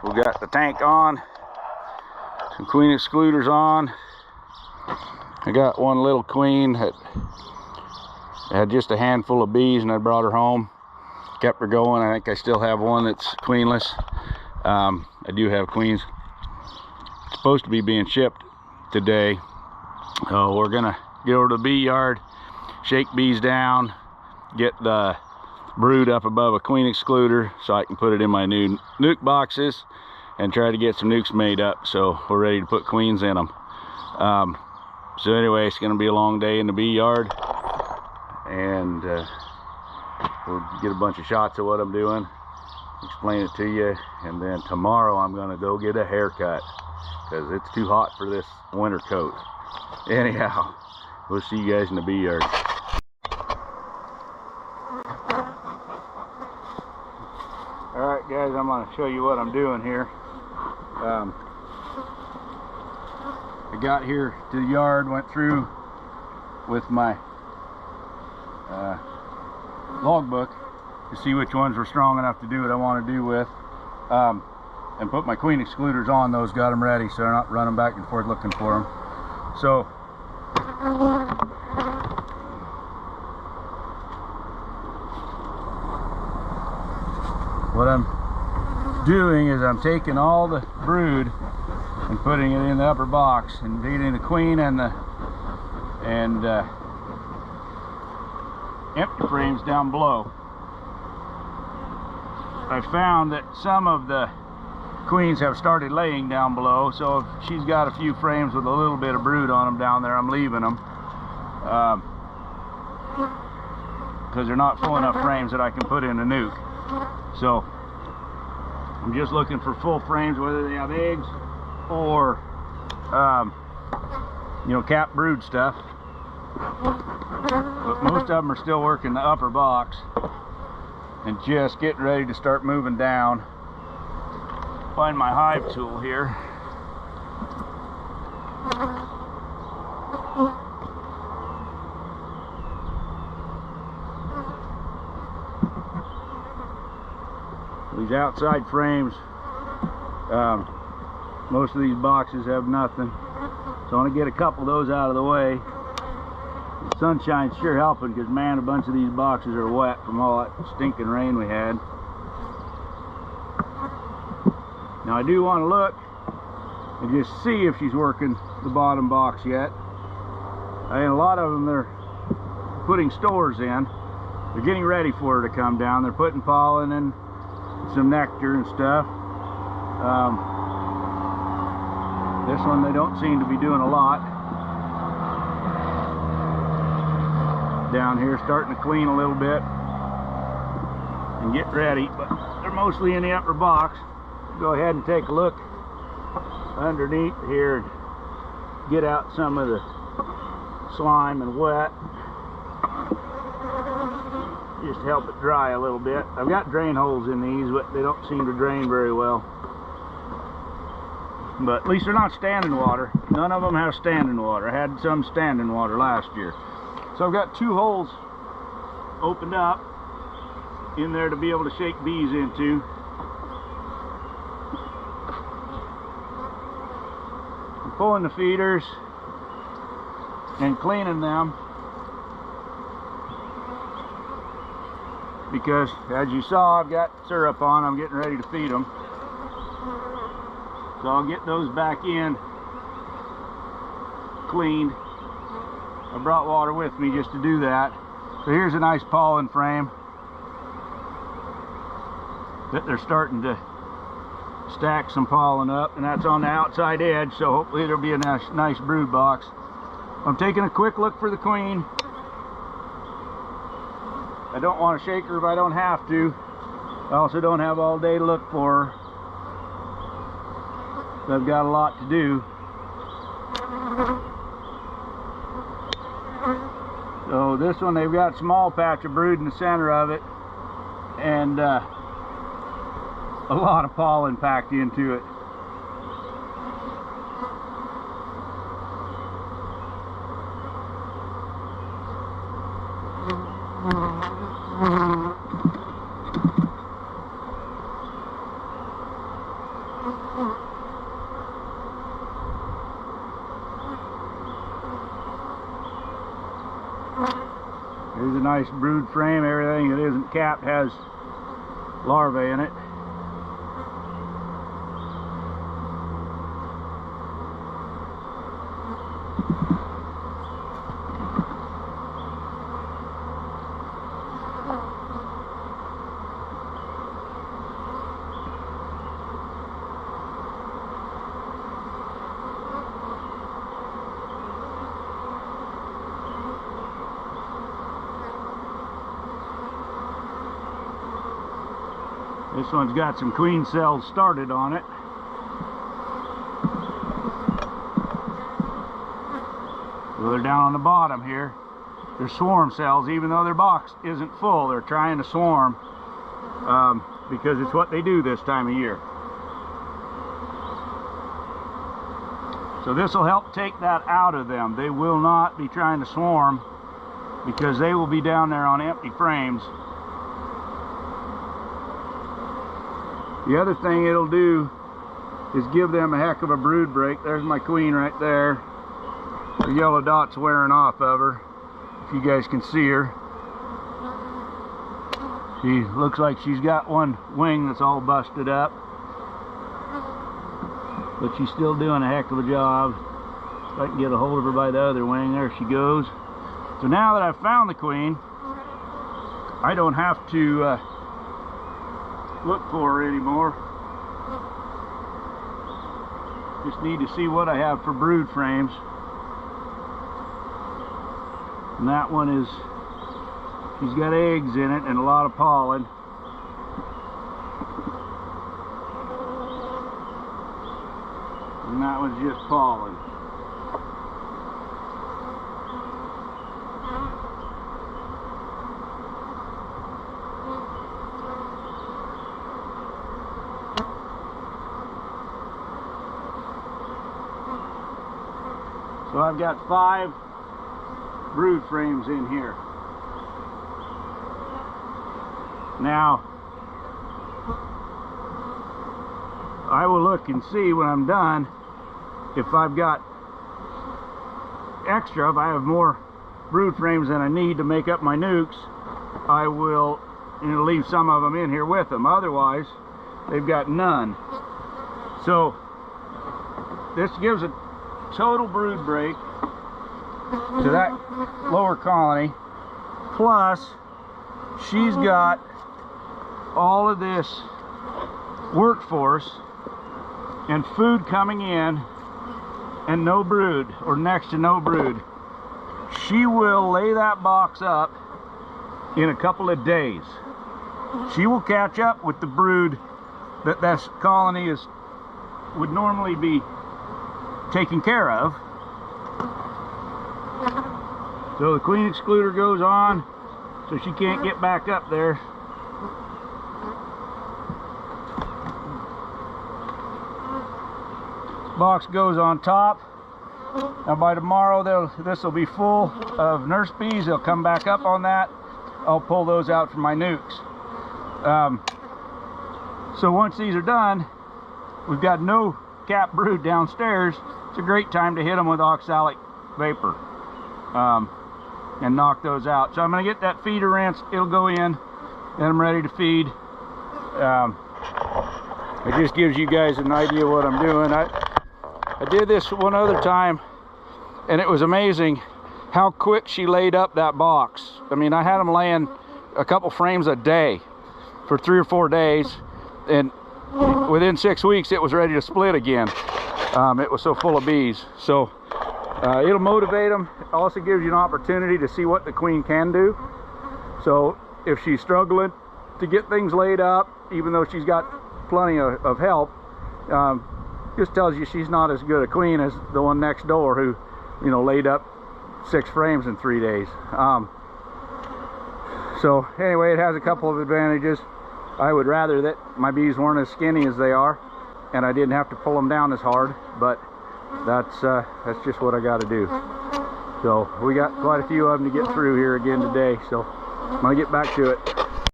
We got the tank on, some queen excluders on. I got one little queen that had just a handful of bees, and I brought her home, kept her going. I think I still have one that's queenless. I do have queens. It's supposed to be being shipped today. So we're gonna get over to the bee yard, shake bees down, get the brood up above a queen excluder so I can put it in my new nuke boxes and try to get some nukes made up so we're ready to put queens in them. So anyway, it's gonna be a long day in the bee yard, and we'll get a bunch of shots of what I'm doing, explain it to you, and then tomorrow I'm gonna go get a haircut because it's too hot for this winter coat. Anyhow, we'll see you guys in the bee yard. Alright guys, I'm going to show you what I'm doing here. I got here to the yard, went through with my logbook to see which ones were strong enough to do what I want to do with, and put my queen excluders on those, got them ready so they're not running back and forth looking for them. So what I'm doing is I'm taking all the brood and putting it in the upper box and getting the queen and the empty frames down below. I found that some of the queens have started laying down below, so if she's got a few frames with a little bit of brood on them down there, I'm leaving them because they're not full enough frames that I can put in a nuke. So I'm just looking for full frames, whether they have eggs or you know, cap brood stuff, but most of them are still working the upper box and just getting ready to start moving down. Find my hive tool here. These outside frames, most of these boxes have nothing, so I want to get a couple of those out of the way. The sunshine's sure helping because, man, a bunch of these boxes are wet from all that stinking rain we had. Now I do want to look and just see if she's working the bottom box yet. And a lot of them, they're putting stores in. They're getting ready for her to come down. They're putting pollen and some nectar and stuff. This one they don't seem to be doing a lot. Down here starting to clean a little bit and get ready, but they're mostly in the upper box. Go ahead and take a look underneath here and get out some of the slime and wet, just to help it dry a little bit. I've got drain holes in these, but they don't seem to drain very well. But at least they're not standing water. None of them have standing water. I had some standing water last year. So I've got 2 holes opened up in there to be able to shake bees into. I'm pulling the feeders and cleaning them because, as you saw, I've got syrup on. I'm getting ready to feed them. So I'll get those back in cleaned. I brought water with me just to do that. So here's a nice pollen frame that they're starting to stack some pollen up, and that's on the outside edge, so hopefully there'll be a nice brood box. I'm taking a quick look for the queen. I don't want to shake her if I don't have to. I also don't have all day to look for her. So I've got a lot to do. So this one, they've got a small patch of brood in the center of it, and a lot of pollen packed into it. nice brood frame. Everything that isn't capped has larvae in it. This one's got some queen cells started on it. So they're down on the bottom here. They're swarm cells, even though their box isn't full. They're trying to swarm because it's what they do this time of year. So this will help take that out of them. They will not be trying to swarm because they will be down there on empty frames. The other thing it'll do is give them a heck of a brood break. There's my queen right there. The yellow dot's wearing off of her, if you guys can see her. She looks like she's got one wing that's all busted up, but she's still doing a heck of a job. If I can get a hold of her by the other wing, there she goes. So now that I've found the queen, I don't have to look for her anymore. Just need to see what I have for brood frames. And that one is, she's got eggs in it and a lot of pollen. And that one's just pollen. So I've got 5 brood frames in here. Now, I will look and see when I'm done if I've got extra, if I have more brood frames than I need to make up my nucs, I will leave some of them in here with them. Otherwise, they've got none. So this gives a total brood break to that lower colony, plus she's got all of this workforce and food coming in and no brood, or next to no brood. She will lay that box up in a couple of days. She will catch up with the brood that this colony would normally be taken care of. So the queen excluder goes on, so she can't get back up there. Box goes on top. Now by tomorrow this will be full of nurse bees. They'll come back up on that. I'll pull those out from my nucs. So once these are done, we've got no cap brood downstairs. It's a great time to hit them with oxalic vapor and knock those out. So I'm going to get that feeder rinsed. It'll go in and I'm ready to feed. It just gives you guys an idea of what I'm doing. I did this one other time and it was amazing how quick she laid up that box. I mean, I had them laying a couple frames a day for 3 or 4 days, and within 6 weeks it was ready to split again. It was so full of bees. So it'll motivate them. It also gives you an opportunity to see what the queen can do. So if she's struggling to get things laid up, even though she's got plenty of help, just tells you she's not as good a queen as the one next door who, you know, laid up 6 frames in 3 days. So anyway, it has a couple of advantages. I would rather that my bees weren't as skinny as they are and I didn't have to pull them down as hard, but that's just what I got to do. So we got quite a few of them to get through here again today, so I'm gonna get back to it.